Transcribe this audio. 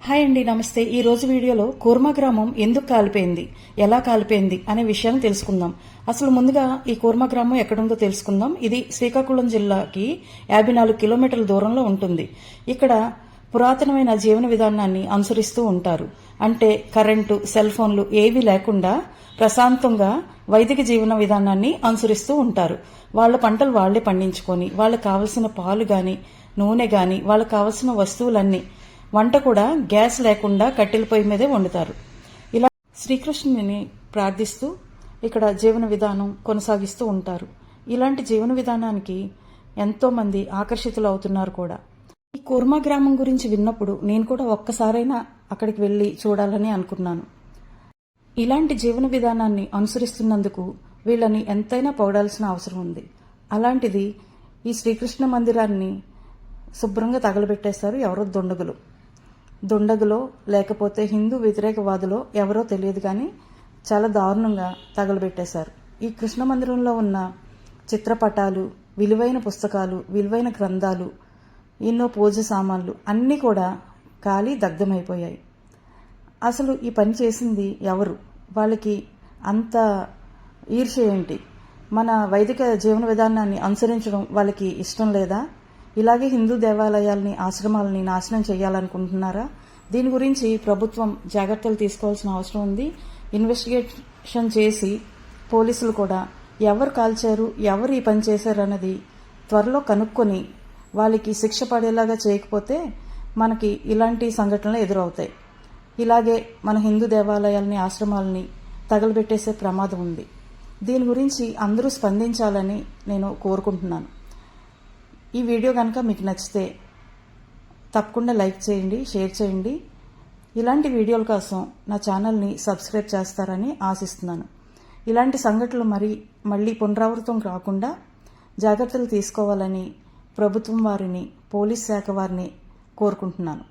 Hi అండి, నమస్తే. ఈ రోజు వీడియోలో కూర్మ గ్రామం ఎందుకు కాలిపోయింది, ఎలా కాలిపోయింది అనే విషయాన్ని తెలుసుకుందాం. అసలు ముందుగా ఈ కూర్మ గ్రామం ఎక్కడుందో తెలుసుకుందాం. ఇది శ్రీకాకుళం జిల్లాకి 54 కిలోమీటర్ల దూరంలో ఉంటుంది. ఇక్కడ పురాతనమైన జీవన విధానాన్ని అనుసరిస్తూ ఉంటారు. అంటే కరెంటు, సెల్ ఫోన్లు ఏవీ లేకుండా ప్రశాంతంగా వైదిక జీవన విధానాన్ని అనుసరిస్తూ ఉంటారు. వాళ్ళ పంటలు వాళ్లే పండించుకొని వాళ్ళకి కావలసిన పాలు గాని, నూనె గాని, వాళ్ళకి కావలసిన వస్తువులన్నీ, వంట కూడా గ్యాస్ లేకుండా కట్టెల పొయ్యి మీదే వండుతారు. ఇలా శ్రీకృష్ణుని ప్రార్థిస్తూ ఇక్కడ జీవన విధానం కొనసాగిస్తూ ఉంటారు. ఇలాంటి జీవన విధానానికి ఎంతో మంది ఆకర్షితులు అవుతున్నారు కూడా. ఈ కూర్మ గ్రామం గురించి విన్నప్పుడు నేను కూడా ఒక్కసారైనా అక్కడికి వెళ్లి చూడాలని అనుకున్నాను. ఇలాంటి జీవన విధానాన్ని అనుసరిస్తున్నందుకు వీళ్ళని ఎంతైనా పొగడాల్సిన అవసరం ఉంది. అలాంటిది ఈ శ్రీకృష్ణ మందిరాన్ని శుభ్రంగా తగలబెట్టేశారు ఎవరో దుండగులో లేకపోతే హిందూ వ్యతిరేకవాదులో ఎవరో తెలియదు కానీ చాలా దారుణంగా తగలబెట్టేశారు. ఈ కృష్ణ మందిరంలో ఉన్న చిత్రపటాలు, విలువైన పుస్తకాలు, విలువైన గ్రంథాలు, ఎన్నో పూజ సామాన్లు అన్నీ కూడా కాలి దగ్ధమైపోయాయి. అసలు ఈ పని చేసింది ఎవరు? వాళ్ళకి అంత ఈర్ష్య ఏంటి? మన వైదిక జీవన విధానాన్ని అనుసరించడం వాళ్ళకి ఇష్టం లేదా? ఇలాగే హిందూ దేవాలయాల్ని, ఆశ్రమాలని నాశనం చేయాలనుకుంటున్నారా? దీని గురించి ప్రభుత్వం జాగ్రత్తలు తీసుకోవాల్సిన అవసరం ఉంది. ఇన్వెస్టిగేషన్ చేసి పోలీసులు కూడా ఎవరు కాల్చారు, ఎవరు ఈ పని చేశారు అన్నది త్వరలో కనుక్కొని వాళ్ళకి శిక్ష పడేలాగా చేయకపోతే మనకి ఇలాంటి సంఘటనలు ఎదురవుతాయి. ఇలాగే మన హిందూ దేవాలయాల్ని, ఆశ్రమాలని తగలబెట్టేసే ప్రమాదం ఉంది. దీని గురించి అందరూ స్పందించాలని నేను కోరుకుంటున్నాను. ఈ వీడియో కనుక మీకు నచ్చితే తప్పకుండా లైక్ చేయండి, షేర్ చేయండి. ఇలాంటి వీడియోల కోసం నా ఛానల్ని సబ్స్క్రైబ్ చేస్తారని ఆశిస్తున్నాను. ఇలాంటి సంఘటనలు మళ్ళీ పునరావృతం కాకుండా జాగ్రత్తలు తీసుకోవాలని ప్రభుత్వం వారిని, పోలీస్ శాఖ వారిని కోరుకుంటున్నాను.